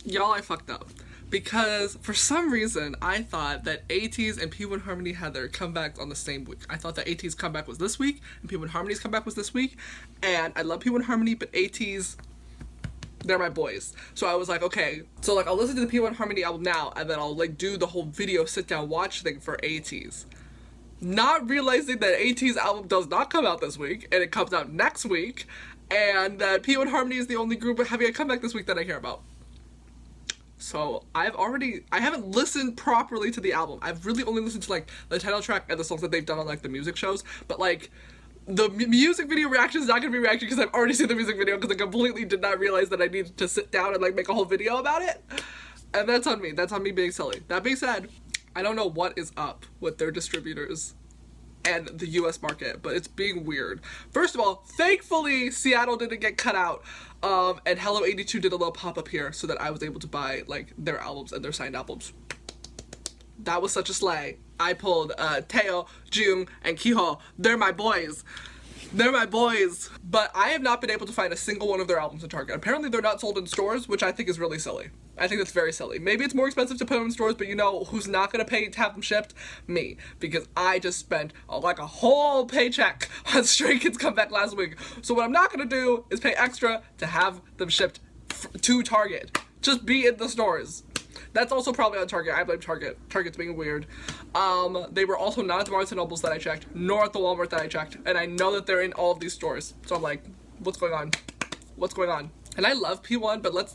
Y'all, I fucked up. Because for some reason, I thought that ATEEZ and P1harmony had their comebacks on the same week. I thought that ATEEZ comeback was this week, and P1harmony's comeback was this week. And I love P1harmony, but ATEEZ, they're my boys. So I was like, okay, so like I'll listen to the P1harmony album now, and then I'll like do the whole video sit down watch thing for ATEEZ. Not realizing that ATEEZ album does not come out this week, and it comes out next week, and that P1harmony is the only group having a comeback this week that I care about. So I haven't listened properly to the album. I've really only listened to like the title track and the songs that they've done on like the music shows, but like the music video reaction is not gonna be reaction because I've already seen the music video, because I completely did not realize that I needed to sit down and like make a whole video about it. And that's on me. That's on me being silly. That being said, I don't know what is up with their distributors and the US market, but it's being weird. First of all, thankfully Seattle didn't get cut out, and Hello 82 did a little pop-up here so that I was able to buy like their albums and their signed albums. That was such a slay. I pulled Taeho, Jung, and Kiho. They're my boys. They're my boys. But I have not been able to find a single one of their albums in Target. Apparently they're not sold in stores, which I think is really silly. I think that's very silly. Maybe it's more expensive to put them in stores, but you know who's not gonna pay to have them shipped? Me. Because I just spent like a whole paycheck on Stray Kids comeback last week. So what I'm not gonna do is pay extra to have them shipped to Target. Just be in the stores. That's also probably on Target. I blame Target. Target's being weird. They were also not at the Barnes & Nobles that I checked, nor at the Walmart that I checked. And I know that they're in all of these stores. So I'm like, what's going on? What's going on? And I love P1, but let's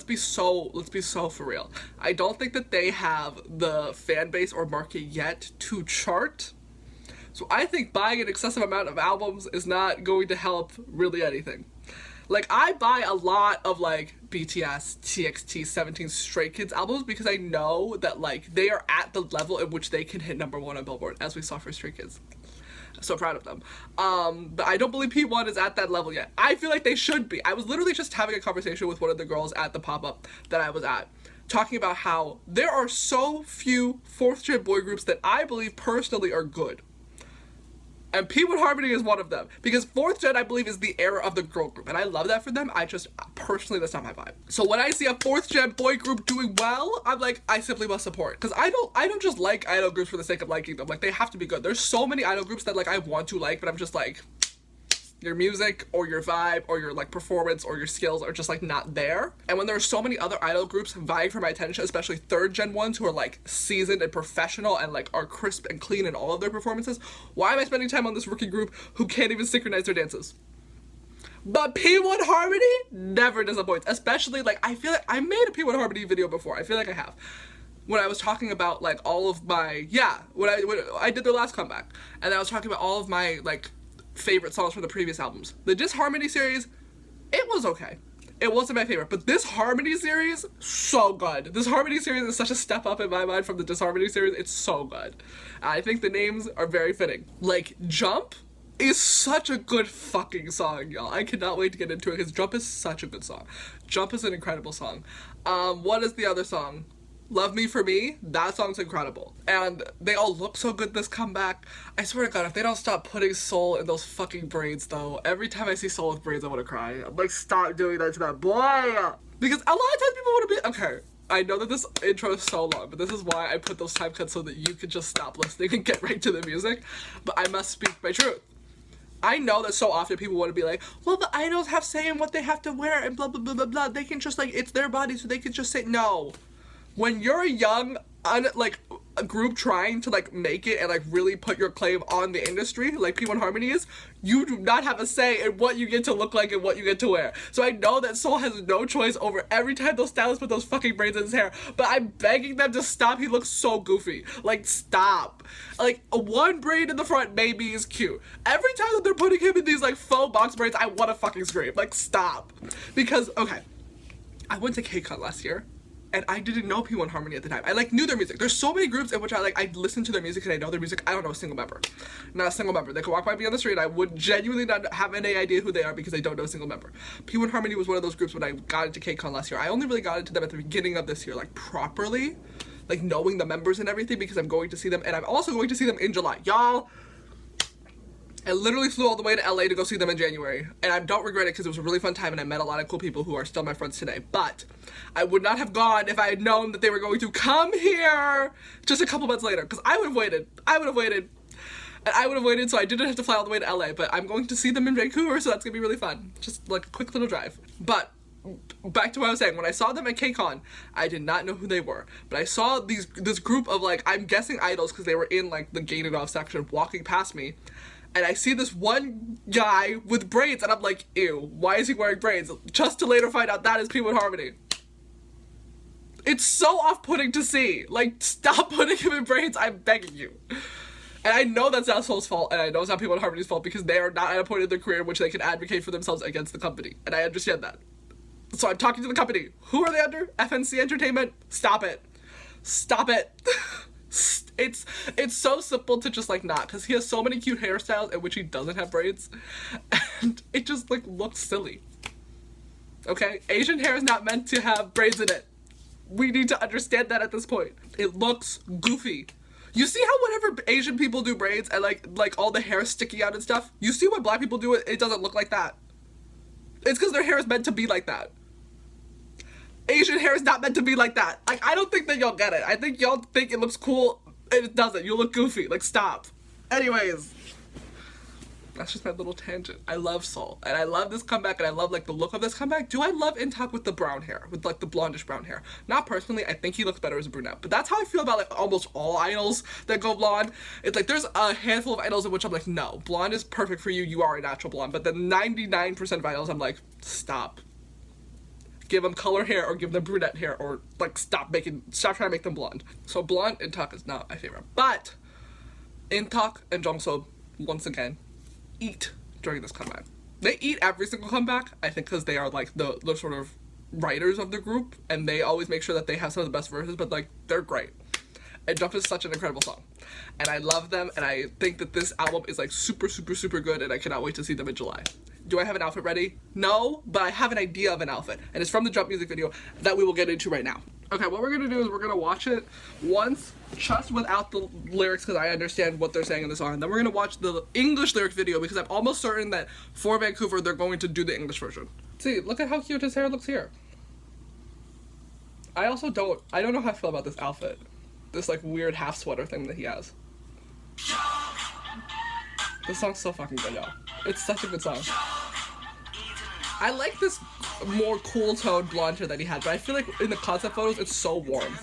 be so for real. I don't think that they have the fan base or market yet to chart. So I think buying an excessive amount of albums is not going to help really anything. Like, I buy a lot of, like, BTS, TXT, 17 Stray Kids albums because I know that, like, they are at the level at which they can hit #1 on Billboard, as we saw for Stray Kids. So proud of them. But I don't believe P1 is at that level yet. I feel like they should be. I was literally just having a conversation with one of the girls at the pop-up that I was at, talking about how there are so few 4th gen boy groups that I believe personally are good. And P1harmony is one of them. Because 4th gen, I believe, is the era of the girl group. And I love that for them. I just, personally, that's not my vibe. So when I see a 4th gen boy group doing well, I'm like, I simply must support. Because I don't just like idol groups for the sake of liking them. Like, they have to be good. There's so many idol groups that, like, I want to like, but I'm just like, your music or your vibe or your like performance or your skills are just like not there. And when there are so many other idol groups vying for my attention, especially 3rd gen ones who are like seasoned and professional and like are crisp and clean in all of their performances, why am I spending time on this rookie group who can't even synchronize their dances? But P1harmony never disappoints, especially like I feel like I made a P1harmony video before. I feel like I have. When I was talking about like all of my, when I did their last comeback, and I was talking about all of my like favorite songs from the previous albums. The Disharmony series, it was okay. It wasn't my favorite, but this Harmony series, so good. This Harmony series is such a step up in my mind from the Disharmony series. It's so good. I think the names are very fitting. Like, Jump is such a good fucking song, y'all. I cannot wait to get into it because Jump is such a good song. Jump is an incredible song. What is the other song? Love Me For Me, that song's incredible. And they all look so good this comeback. I swear to God, if they don't stop putting Soul in those fucking braids though, every time I see Soul with braids I want to cry. I'm like, stop doing that to that boy! Because a lot of times people want to be, okay, I know that this intro is so long, but this is why I put those time cuts so that you can just stop listening and get right to the music. But I must speak my truth. I know that so often people want to be like, well, the idols have say in what they have to wear and blah, blah, blah, blah, blah. They can just, like, it's their body, so they can just say, no. When you're a young, a group trying to, like, make it and, like, really put your claim on the industry, like P1harmony is, you do not have a say in what you get to look like and what you get to wear. So I know that Soul has no choice over every time those stylists put those fucking braids in his hair, but I'm begging them to stop. He looks so goofy. Like, stop. Like, one braid in the front maybe is cute. Every time that they're putting him in these, like, faux box braids, I want to fucking scream. Like, stop. Because, okay, I went to KCON last year. And I didn't know P1harmony at the time. I like knew their music. There's so many groups in which I listen to their music and I know their music. I don't know a single member. Not a single member. They could walk by me on the street and I would genuinely not have any idea who they are because I don't know a single member. P1harmony was one of those groups when I got into KCON last year. I only really got into them at the beginning of this year, like properly. Like knowing the members and everything because I'm going to see them. And I'm also going to see them in July. Y'all, I literally flew all the way to LA to go see them in January, and I don't regret it because it was a really fun time and I met a lot of cool people who are still my friends today. But I would not have gone if I had known that they were going to come here just a couple months later, because I would have waited. And I would have waited, so I didn't have to fly all the way to LA, but I'm going to see them in Vancouver, so that's gonna be really fun. Just like a quick little drive. But back to what I was saying, when I saw them at KCON, I did not know who they were, but I saw this group of, like, I'm guessing idols because they were in like the gated off section walking past me, and I see this one guy with braids, and I'm like, ew, why is he wearing braids? Just to later find out that is P1harmony. It's so off-putting to see. Like, stop putting him in braids, I'm begging you. And I know that's not Soul's fault, and I know it's not P1harmony's fault, because they are not at a point in their career in which they can advocate for themselves against the company. And I understand that. So I'm talking to the company. Who are they under? FNC Entertainment? Stop it. Stop it. It's so simple to just, like, not, because he has so many cute hairstyles in which he doesn't have braids, and it just, like, looks silly. Okay? Asian hair is not meant to have braids in it. We need to understand that at this point. It looks goofy. You see how whenever Asian people do braids and like all the hair sticking out and stuff, you see when black people do it, it doesn't look like that. It's because their hair is meant to be like that. Asian hair is not meant to be like that. Like, I don't think that y'all get it. I think y'all think it looks cool, and it doesn't. You look goofy. Like, stop. Anyways, that's just my little tangent. I love Soul, and I love this comeback, and I love, like, the look of this comeback. Do I love Intak with the brown hair, with, like, the blondish brown hair? Not personally. I think he looks better as a brunette, but that's how I feel about, like, almost all idols that go blonde. It's like there's a handful of idols in which I'm like, no, blonde is perfect for you. You are a natural blonde. But the 99% of idols, I'm like, stop. Give them color hair or give them brunette hair, or, like, stop trying to make them blonde. So blonde Intak is not my favorite, but Intak and Jongso, once again, eat during this comeback. They eat every single comeback, I think, because they are, like, the sort of writers of the group, and they always make sure that they have some of the best verses, but, like, they're great. And Jump is such an incredible song, and I love them, and I think that this album is, like, super, super, super good, and I cannot wait to see them in July. Do I have an outfit ready? No, but I have an idea of an outfit, and it's from the Jump music video that we will get into right now. Okay, what we're gonna do is we're gonna watch it once, just without the lyrics, because I understand what they're saying in the song, and then we're gonna watch the English lyric video, because I'm almost certain that for Vancouver, they're going to do the English version. See, look at how cute his hair looks here. I don't know how I feel about this outfit. This, like, weird half sweater thing that he has. This song's so fucking good, y'all. It's such a good song. I like this more cool toned blonde hair that he had, but I feel like in the concept photos, it's so warm.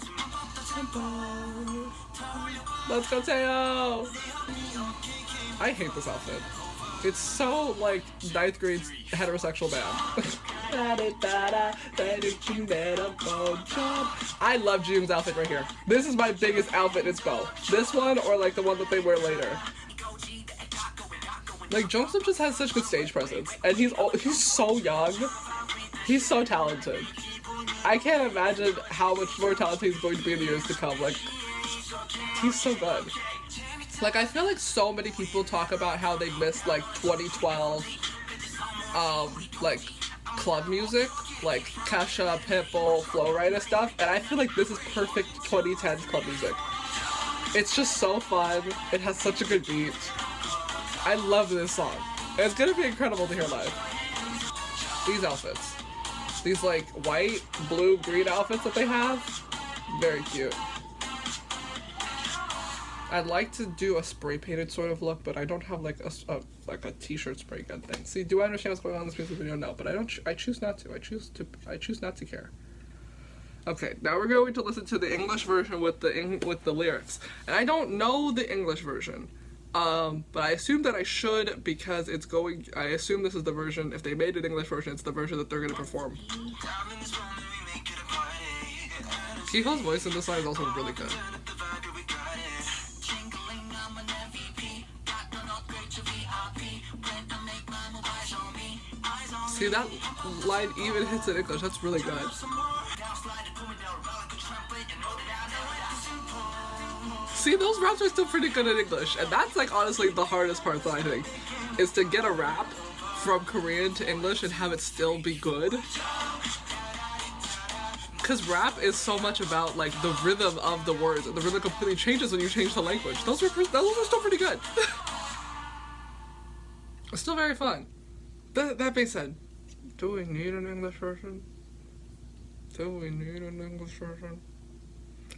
Let's go, Teo! I hate this outfit. It's so, like, 9th grade heterosexual band. I love Jiung's outfit right here. This is my biggest outfit in Spell. This one, or, like, the one that they wear later. Like, Jungsup just has such good stage presence, and he's so young. He's so talented. I can't imagine how much more talented he's going to be in the years to come. Like, he's so good. Like, I feel like so many people talk about how they missed, like, 2012, like, club music, like Kesha, Pitbull, Flowrider stuff, and I feel like this is perfect 2010s club music. It's just so fun. It has such a good beat. I love this song. And it's gonna be incredible to hear live. These outfits. These, like, white, blue, green outfits that they have. Very cute. I'd like to do a spray painted sort of look, but I don't have, like, a t-shirt spray gun thing. See, do I understand what's going on in this music video? No, but I choose not to. I choose not to care. Okay, now we're going to listen to the English version with the lyrics. And I don't know the English version. But I assume that I should, because I assume this is the version. If they made an English version, it's the version that they're gonna perform. Kiho's voice in this song is also really good. See, that line even hits in English. That's really good. See, those raps are still pretty good in English, and that's, like, honestly the hardest part that I think, is to get a rap from Korean to English and have it still be good. Because rap is so much about, like, the rhythm of the words, and the rhythm completely changes when you change the language. Those are still pretty good. It's still very fun. That being said, do we need an English version? Do we need an English version?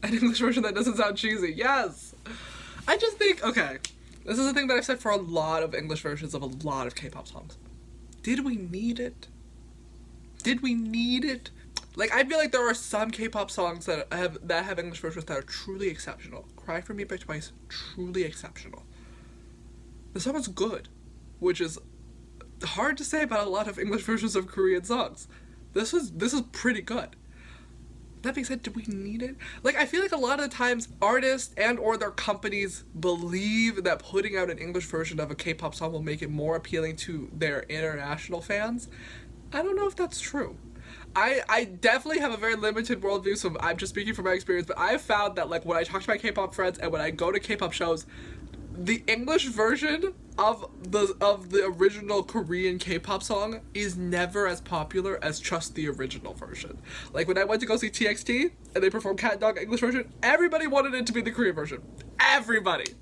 An English version that doesn't sound cheesy. Yes! I just think, okay, this is a thing that I've said for a lot of English versions of a lot of K-pop songs. Did we need it? Did we need it? Like, I feel like there are some K-pop songs that have English versions that are truly exceptional. Cry For Me by Twice, truly exceptional. The song is good, which is hard to say about a lot of English versions of Korean songs. This is pretty good. That being said, do we need it? Like, I feel like a lot of the times artists and or their companies believe that putting out an English version of a K-pop song will make it more appealing to their international fans. I don't know if that's true. I definitely have a very limited worldview, so I'm just speaking from my experience, but I've found that, like, when I talk to my K-pop friends and when I go to K-pop shows, the English version of the original Korean K-pop song is never as popular as just the original version. Like, when I went to go see TXT and they performed Cat Dog English version, everybody wanted it to be the Korean version. Everybody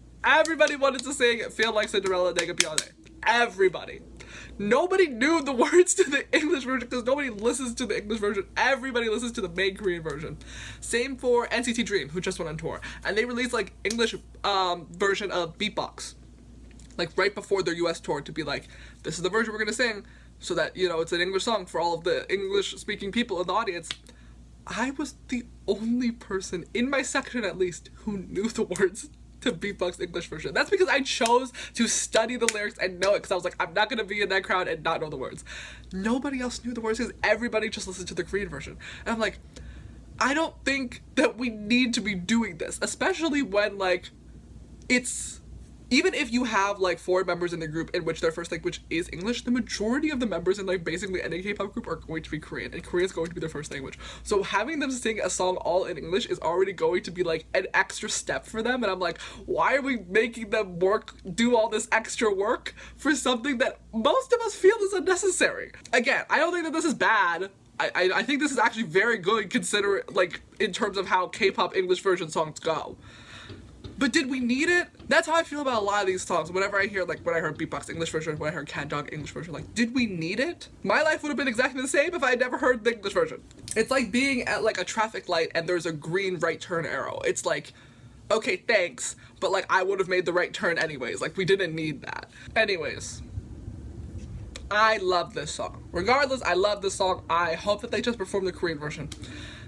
wanted to sing Feel Like Cinderella Nega Piane. Everybody. Nobody knew the words to the English version because nobody listens to the English version. Everybody listens to the main Korean version. Same for NCT Dream, who just went on tour. And they released, like, English version of Beatbox, like, right before their US tour, to be like, this is the version we're gonna sing, so that, you know, it's an English song for all of the English-speaking people in the audience. I was the only person, in my section at least, who knew the words to Beatbox English version. That's because I chose to study the lyrics and know it, because I was like, I'm not gonna be in that crowd and not know the words. Nobody else knew the words because everybody just listened to the Korean version. And I'm like, I don't think that we need to be doing this, especially when, like, it's, even if you have, like, 4 members in the group in which their first language is English, the majority of the members in, like, basically any K-pop group are going to be Korean, and Korean is going to be their first language. So having them sing a song all in English is already going to be, like, an extra step for them, and I'm like, why are we making them do all this extra work for something that most of us feel is unnecessary? Again, I don't think that this is bad. I think this is actually very good, considering, like, in terms of how K-pop English version songs go. But did we need it? That's how I feel about a lot of these songs. Whenever I hear, like, when I heard Beatbox English version, when I heard Cat Dog English version, like, did we need it? My life would have been exactly the same if I had never heard the English version. It's like being at, like, a traffic light and there's a green right turn arrow. It's like, okay, thanks, but, like, I would have made the right turn anyways. Like, we didn't need that. Anyways, I love this song. Regardless, I love this song. I hope that they just perform the Korean version.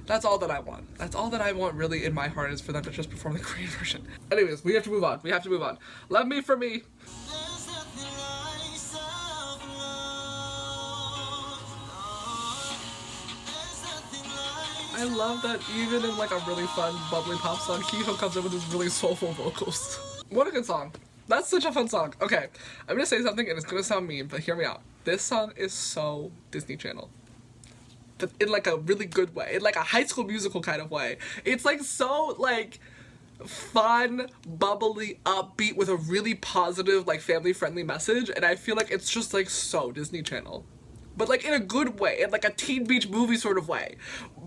That's all that I want. That's all that I want, really, in my heart, is for them to just perform the Korean version. Anyways, we have to move on. We have to move on. Love Me For Me. I love that even in, like, a really fun, bubbly pop song, Kiho comes in with his really soulful vocals. What a good song. That's such a fun song. Okay, I'm gonna say something and it's gonna sound mean, but hear me out. This song is so Disney Channel. But in, like, a really good way. In, like, a High School Musical kind of way. It's, like, so, like, fun, bubbly, upbeat with a really positive, like, family-friendly message, and I feel like it's just, like, so Disney Channel. But, like, in a good way, in, like, a Teen Beach Movie sort of way.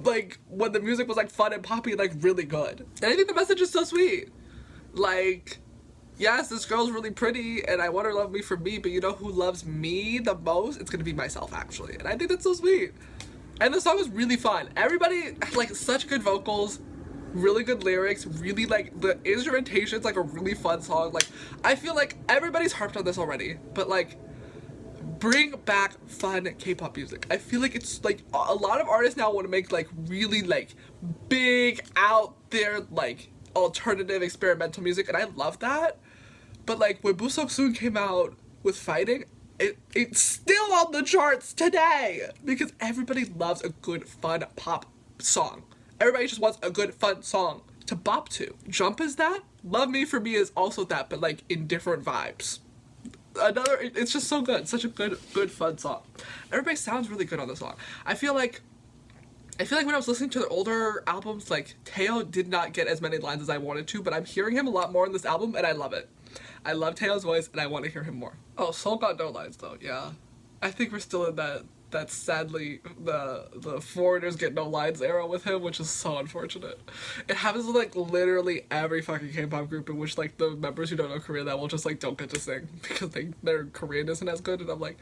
Like, when the music was, like, fun and poppy, like, really good. And I think the message is so sweet. Like, yes, this girl's really pretty, and I want her to love me for me, but you know who loves me the most? It's gonna be myself, actually. And I think that's so sweet. And the song was really fun. Everybody had, like, such good vocals, really good lyrics, really, like, the instrumentation's, like, a really fun song. Like, I feel like everybody's harped on this already, but, like, bring back fun K-pop music. I feel like it's, like, a lot of artists now want to make, like, really, like, big, out there, like, alternative experimental music, and I love that. But, like, when Busok Soon came out with Fighting, it's still on the charts today because everybody loves a good, fun pop song. Everybody just wants a good, fun song to bop to. Jump is that. Love Me For Me is also that, but, like, in different vibes. It's just so good. Such a good, fun song. Everybody sounds really good on the song. I feel like when I was listening to the older albums, like, Taeho did not get as many lines as I wanted to, but I'm hearing him a lot more in this album, and I love it. I love Taeho's voice, and I want to hear him more. Oh, Soul got no lines, though, yeah. I think we're still in that that's sadly the foreigners get no lines era with him, which is so unfortunate. It happens with like literally every fucking K-pop group in which like the members who don't know Korean that will just like don't get to sing because their Korean isn't as good, and I'm like,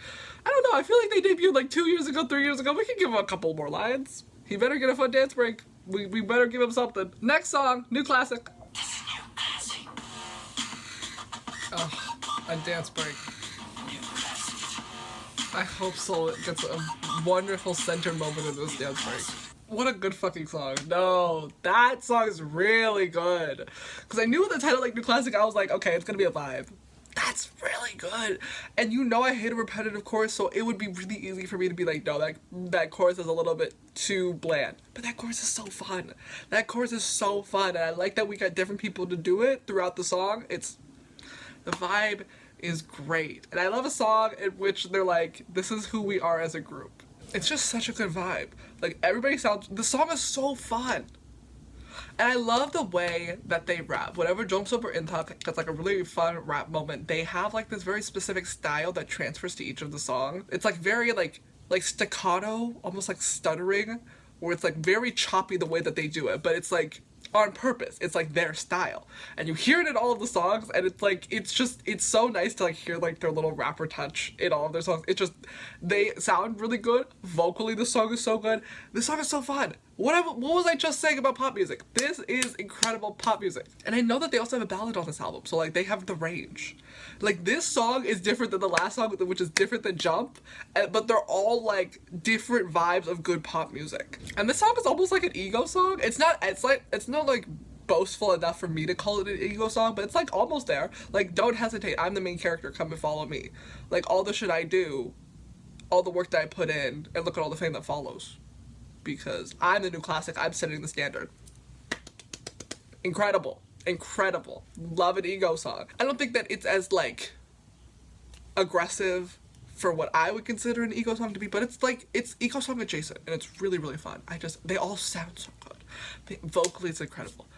I don't know, I feel like they debuted like 2 years ago, 3 years ago, we can give him a couple more lines. He better get a fun dance break. We better give him something. Next song, new classic. Oh, a dance break. I hope Seoul gets a wonderful center moment in this dance break. What a good fucking song. No, that song is really good. Because I knew with the title, like, new classic, I was like, okay, it's gonna be a vibe. That's really good. And you know I hate a repetitive chorus, so it would be really easy for me to be like, no, that chorus is a little bit too bland. But that chorus is so fun. That chorus is so fun, and I like that we got different people to do it throughout the song. The vibe is great. And I love a song in which they're like, this is who we are as a group. It's just such a good vibe. Like, the song is so fun. And I love the way that they rap. Whenever Jongsup or Intak gets like a really fun rap moment, they have like this very specific style that transfers to each of the songs. It's like very like staccato, almost like stuttering, where it's like very choppy the way that they do it, but it's like on purpose. It's like their style. And you hear it in all of the songs, and it's like, it's so nice to like hear like their little rapper touch in all of their songs. They sound really good. Vocally, the song is so good. This song is so fun. What was I just saying about pop music? This is incredible pop music. And I know that they also have a ballad on this album, so like they have the range. Like, this song is different than the last song, which is different than Jump, but they're all like different vibes of good pop music. And this song is almost like an ego song. It's not like boastful enough for me to call it an ego song, but it's like almost there. Like, don't hesitate, I'm the main character, come and follow me. Like, all the shit I do, all the work that I put in, and look at all the fame that follows. Because I'm the new classic, I'm setting the standard. Incredible. Incredible. Love an ego song. I don't think that it's as like aggressive for what I would consider an ego song to be, but it's ego song adjacent, and it's really, really fun. They all sound so good. Vocally, it's incredible.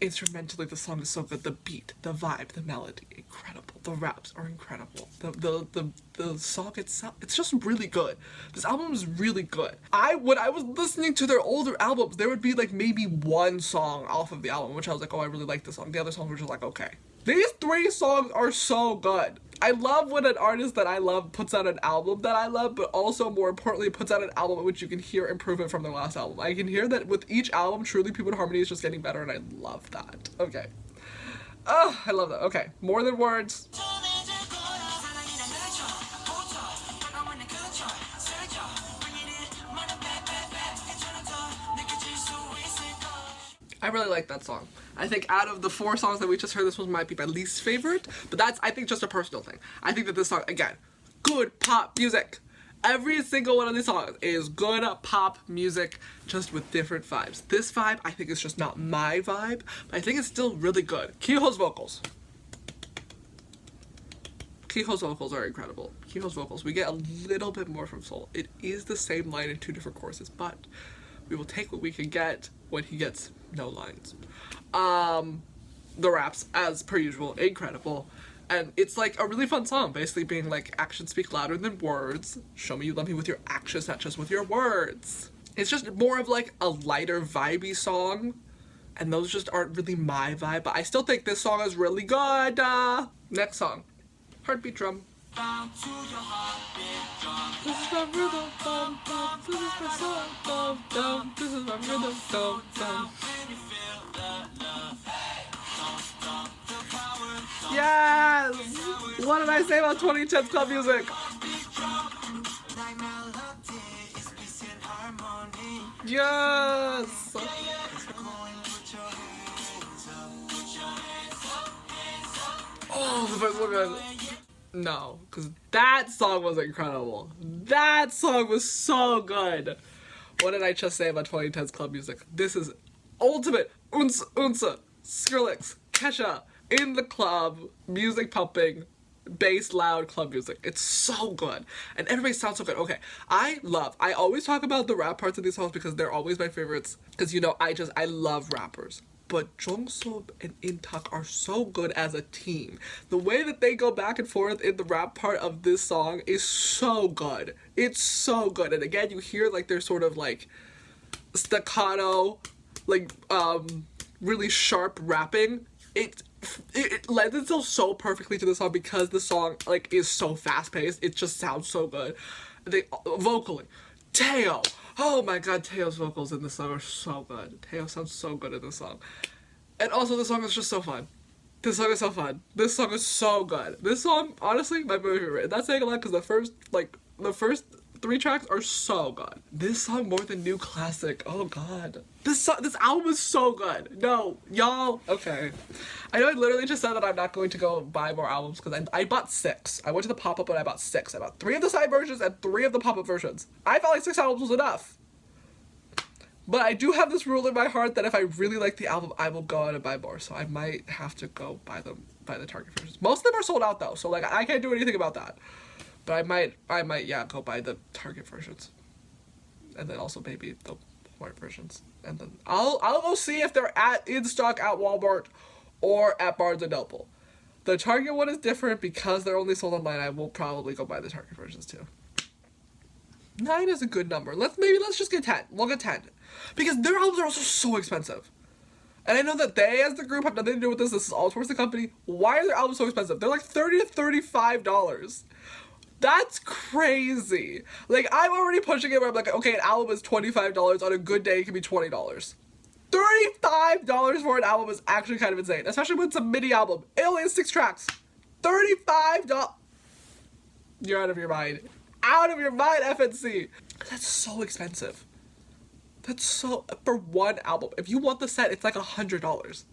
Instrumentally, the song is so good. The beat, the vibe, the melody, incredible. The raps are incredible. The song itself, it's just really good. This album is really good. When I was listening to their older albums, there would be like maybe one song off of the album, which I was like, oh, I really like this song. The other songs were just like, okay. These 3 songs are so good. I love when an artist that I love puts out an album that I love, but also more importantly puts out an album in which you can hear improvement from their last album. I can hear that with each album, truly P1harmony is just getting better, and I love that. Okay. Oh, I love that. Okay, more than words. I really like that song. I think out of the 4 songs that we just heard, this one might be my least favorite, but that's, I think, just a personal thing. I think that this song, again, good pop music. Every single one of these songs is good pop music, just with different vibes. This vibe, I think, is just not my vibe, but I think it's still really good. Kiho's vocals. Kiho's vocals are incredible. Kiho's vocals, we get a little bit more from Seoul. It is the same line in 2 different choruses, but we will take what we can get when he gets no lines. The raps, as per usual, incredible. And it's like a really fun song, basically being like, actions speak louder than words. Show me you love me with your actions, not just with your words. It's just more of like a lighter, vibey song. And those just aren't really my vibe, but I still think this song is really good. Next song, Heartbeat Drum. This is my rhythm, dum, dum. This is my song, dum, dum. This is my rhythm, dum, dum. Yes! What did I say about 2010's club music? Yes! Oh, the voice so good. No, because that song was incredible. That song was so good. What did I just say about 2010's club music? This is ultimate unsa, Skrillex, Kesha, in the club, music pumping, bass loud club music. It's so good. And everybody sounds so good. Okay, I always talk about the rap parts of these songs because they're always my favorites. Because, you know, I love rappers. but Jongsup and Intak are so good as a team. The way that they go back and forth in the rap part of this song is so good. It's so good. And again, you hear like their sort of like staccato, like really sharp rapping. It lends itself so perfectly to the song because the song like is so fast paced. It just sounds so good. They vocally, Taeyo. Oh my god, Taeyo's vocals in this song are so good. Taeyo sounds so good in this song. And also, the song is just so fun. This song is so fun. This song is so good. This song, honestly, my favorite. That's saying a lot because the first 3 tracks are so good. This song more than New Classic. Oh god. This album is so good. No, y'all. Okay. I know I literally just said that I'm not going to go buy more albums because I bought 6. I went to the pop-up and I bought 6. I bought 3 of the side versions and 3 of the pop-up versions. I felt like 6 albums was enough. But I do have this rule in my heart that if I really like the album, I will go out and buy more. So I might have to go buy the Target versions. Most of them are sold out though, so like I can't do anything about that. But I might, yeah, go buy the Target versions. And then also maybe the Walmart versions. And then I'll go see if they're in stock at Walmart or at Barnes & Noble. The Target one is different because they're only sold online. I will probably go buy the Target versions too. 9 is a good number. Let's just get 10. We'll get 10. Because their albums are also so expensive. And I know that they, as the group, have nothing to do with this. This is all towards the company. Why are their albums so expensive? They're like $30 to $35. That's crazy. Like, I'm already pushing it where I'm like, okay, an album is $25. On a good day, it can be $20. $35 for an album is actually kind of insane. Especially when it's a mini album. It only has 6 tracks. $35. You're out of your mind. Out of your mind, FNC. That's so expensive. That's so, for one album. If you want the set, it's like $100.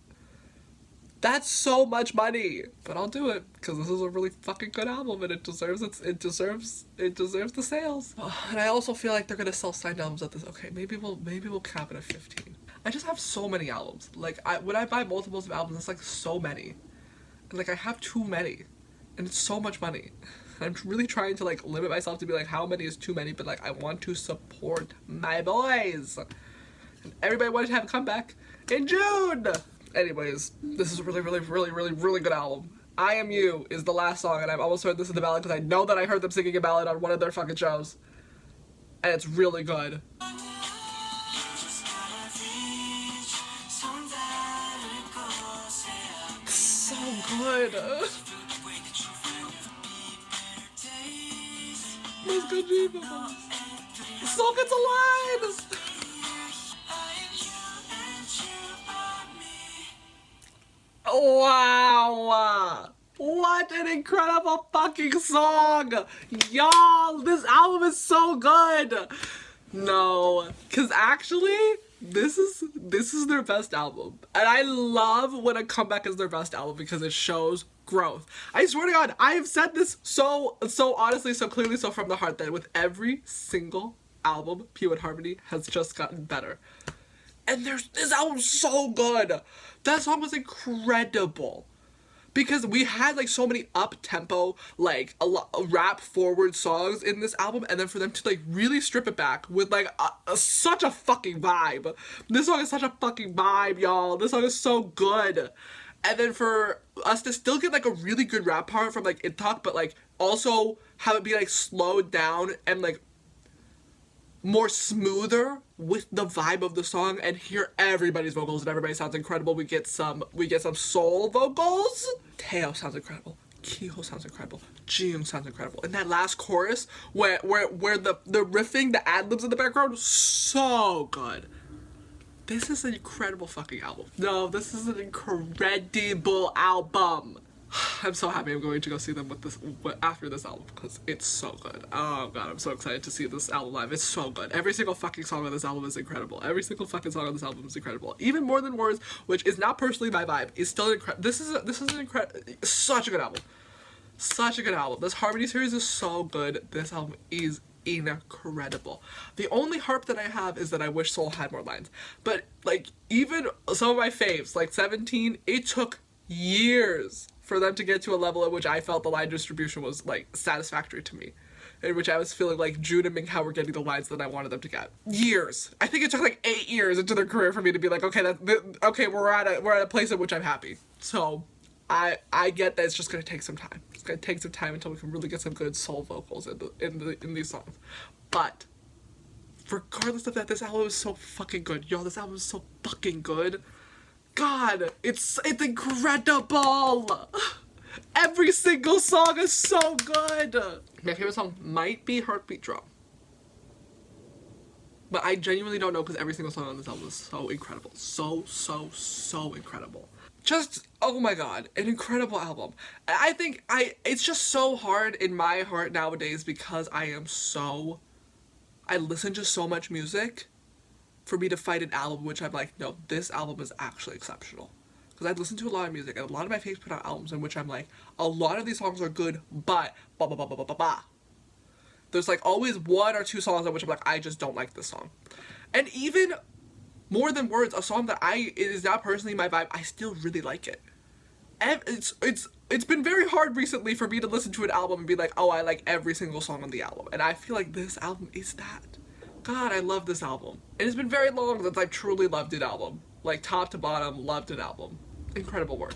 That's so much money. But I'll do it because this is a really fucking good album and it deserves the sales. And I also feel like they're gonna sell signed albums at this. Okay, maybe we'll cap it at 15. I just have so many albums. Like when I buy multiples of albums, it's like so many. And like I have too many. And it's so much money. I'm really trying to like limit myself to be like how many is too many, but like I want to support my boys. And everybody wanted to have a comeback in June. Anyways, this is a really good album. I Am You is the last song, and I've almost heard this in the ballad because I know that I heard them singing a ballad on one of their fucking shows. And it's really good. So good. Let's go, Jesus. The song gets alive. Wow. What an incredible fucking song. Y'all, this album is so good. No, because actually, this is their best album. And I love when a comeback is their best album because it shows growth. I swear to God, I have said this so honestly, so clearly, so from the heart that with every single album, P1harmony has just gotten better. And this album's so good. That song was incredible. Because we had like so many up-tempo, like rap forward songs in this album, and then for them to like really strip it back with like such a fucking vibe. This song is such a fucking vibe, y'all. This song is so good. And then for us to still get like a really good rap part from like Intak, but like also have it be like slowed down and like more smoother with the vibe of the song, and hear everybody's vocals and everybody sounds incredible. We get some soul vocals. Taeyo sounds incredible. Kiho sounds incredible. Jiyoung sounds incredible. And that last chorus where the riffing, the ad-libs in the background, so good. This is an incredible fucking album. No, this is an incredible album. I'm so happy I'm going to go see them after this album because it's so good. Oh god, I'm so excited to see this album live. It's so good. Every single fucking song on this album is incredible. Every single fucking song on this album is incredible. Even More Than Words, which is not personally my vibe, is still incredible. This is an incredible, such a good album. Such a good album. This Harmony series is so good. This album is incredible. The only harp that I have is that I wish Soul had more lines. But like even some of my faves, like 17, it took years for them to get to a level at which I felt the line distribution was like satisfactory to me. in which I was feeling like June and Minghao were getting the lines that I wanted them to get. Years. I think it took like 8 years into their career for me to be like, okay, okay, we're at a place in which I'm happy. So I get that it's just gonna take some time. It's gonna take some time until we can really get some good soul vocals in these songs. But regardless of that, this album is so fucking good. Yo, this album is so fucking good. God, it's incredible. Every single song is so good. My favorite song might be Heartbeat Drum. But I genuinely don't know because every single song on this album is so incredible. So incredible. Just, oh my god, an incredible album. I think it's just so hard in my heart nowadays because I listen to so much music for me to fight an album which I'm like, no, this album is actually exceptional. Because I listen to a lot of music and a lot of my faves put out albums in which I'm like, a lot of these songs are good, but blah blah blah blah blah blah blah. There's like always 1 or 2 songs in which I'm like, I just don't like this song. And even more than words, a song that it is not personally my vibe, I still really like it. And it's been very hard recently for me to listen to an album and be like, oh, I like every single song on the album. And I feel like this album is that. God, I love this album. And it's been very long since I've truly loved an album. Like, top to bottom, loved an album. Incredible work.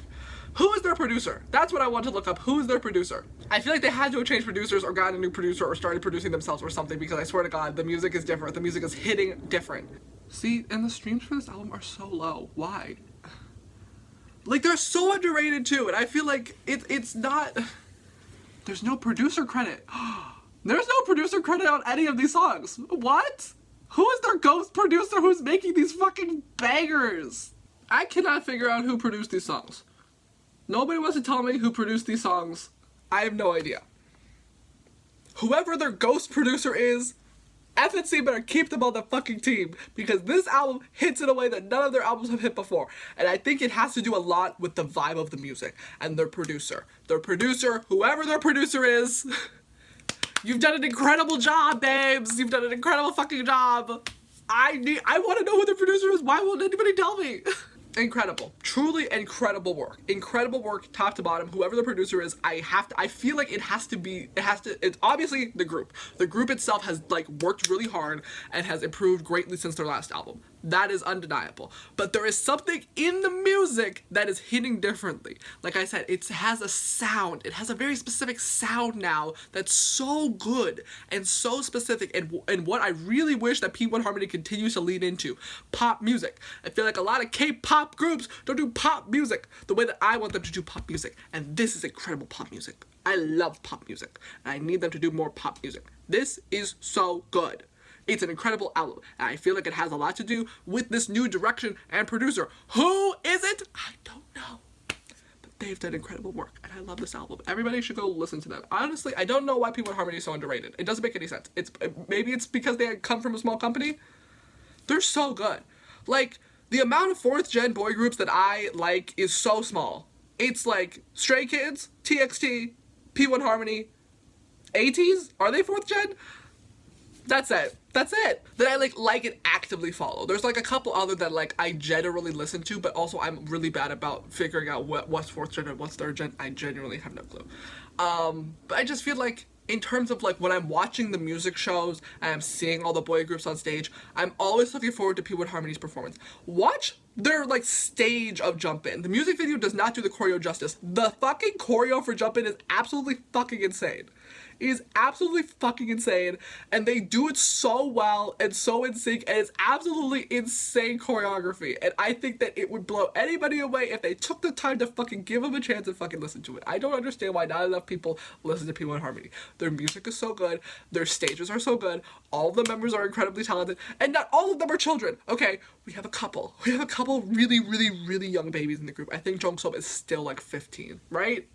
Who is their producer? That's what I want to look up. Who is their producer? I feel like they had to have changed producers or got a new producer or started producing themselves or something because I swear to God, the music is different. The music is hitting different. See, and the streams for this album are so low. Why? Like, they're so underrated too, and I feel like it's not... There's no producer credit. There's no producer credit on any of these songs. What? Who is their ghost producer who's making these fucking bangers? I cannot figure out who produced these songs. Nobody wants to tell me who produced these songs. I have no idea. Whoever their ghost producer is, FNC better keep them on the fucking team because this album hits in a way that none of their albums have hit before. And I think it has to do a lot with the vibe of the music and their producer. Their producer, whoever their producer is, you've done an incredible job, babes. You've done an incredible fucking job. I want to know who the producer is. Why won't anybody tell me? Incredible. Truly incredible work. Incredible work, top to bottom. Whoever the producer is, I feel like it's obviously the group. The group itself has, like, worked really hard and has improved greatly since their last album. That is undeniable. But there is something in the music that is hitting differently. Like I said, it has a sound. It has a very specific sound now that's so good and so specific. And what I really wish that P1harmony continues to lean into, pop music. I feel like a lot of K-pop groups don't do pop music the way that I want them to do pop music. And this is incredible pop music. I love pop music. And I need them to do more pop music. This is so good. It's an incredible album, and I feel like it has a lot to do with this new direction and producer. Who is it? I don't know. But they've done incredible work, and I love this album. Everybody should go listen to them. Honestly, I don't know why P1harmony is so underrated. It doesn't make any sense. Maybe it's because they come from a small company. They're so good. Like, the amount of 4th gen boy groups that I like is so small. It's like Stray Kids, TXT, P1harmony, ATEEZ? Are they 4th gen? That's it. That's it. That I like and actively follow. There's like a couple other that like I generally listen to, but also I'm really bad about figuring out what's 4th gen and what's 3rd gen. I genuinely have no clue. But I just feel like in terms of like when I'm watching the music shows and I'm seeing all the boy groups on stage, I'm always looking forward to P1harmony's performance. Watch their like stage of Jump In. The music video does not do the choreo justice. The fucking choreo for Jump In is absolutely fucking insane. It is absolutely fucking insane, and they do it so well and so in sync, and it's absolutely insane choreography, and I think that it would blow anybody away if they took the time to fucking give them a chance and fucking listen to it. I don't understand why not enough people listen to P1harmony. Their music is so good, their stages are so good, all of the members are incredibly talented, and not all of them are children. Okay, we have a couple really, really, really young babies in the group. I think Jongseop is still like 15, right?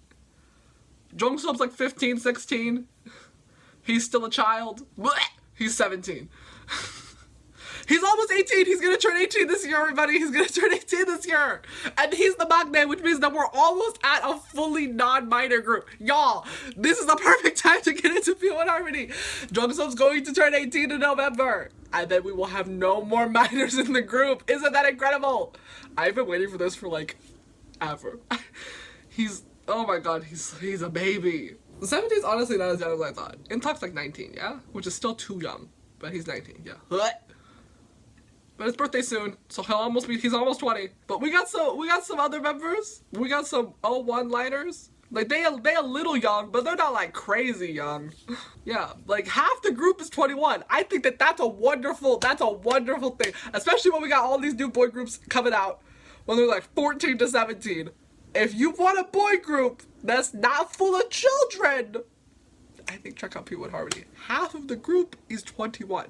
Jongseop's like 15, 16. He's still a child. Blech! He's 17. He's almost 18. He's gonna turn 18 this year, everybody. He's gonna turn 18 this year. And he's the maknae, which means that we're almost at a fully non-minor group. Y'all, this is the perfect time to get into P1harmony. Jongseop's going to turn 18 in November. And then we will have no more minors in the group. Isn't that incredible? I've been waiting for this for like ever. Oh my god, he's a baby. 17's honestly not as young as I thought. Intalk's like 19, yeah? Which is still too young. But he's 19, yeah. What? But his birthday's soon, so he's almost 20. But we got some other members. We got some 01-liners. Like they a little young, but they're not like crazy young. Yeah, like half the group is 21. I think that's a wonderful thing. Especially when we got all these new boy groups coming out when they're like 14 to 17. If you want a boy group that's not full of children, I think check out P1harmony. Half of the group is 21.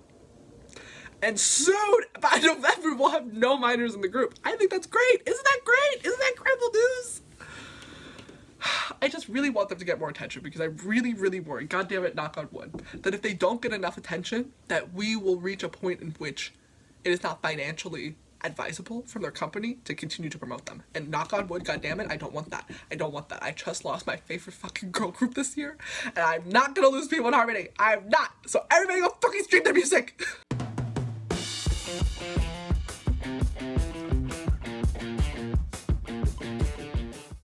And soon, by November, we'll have no minors in the group. I think that's great. Isn't that great? Isn't that incredible news? I just really want them to get more attention because I really, really worry, God damn it, knock on wood, that if they don't get enough attention, that we will reach a point in which it is not financially advisable from their company to continue to promote them. And knock on wood, God damn it, I don't want that. I don't want that. I just lost my favorite fucking girl group this year, and I'm not gonna lose P1harmony. I'm not. So everybody go fucking stream their music.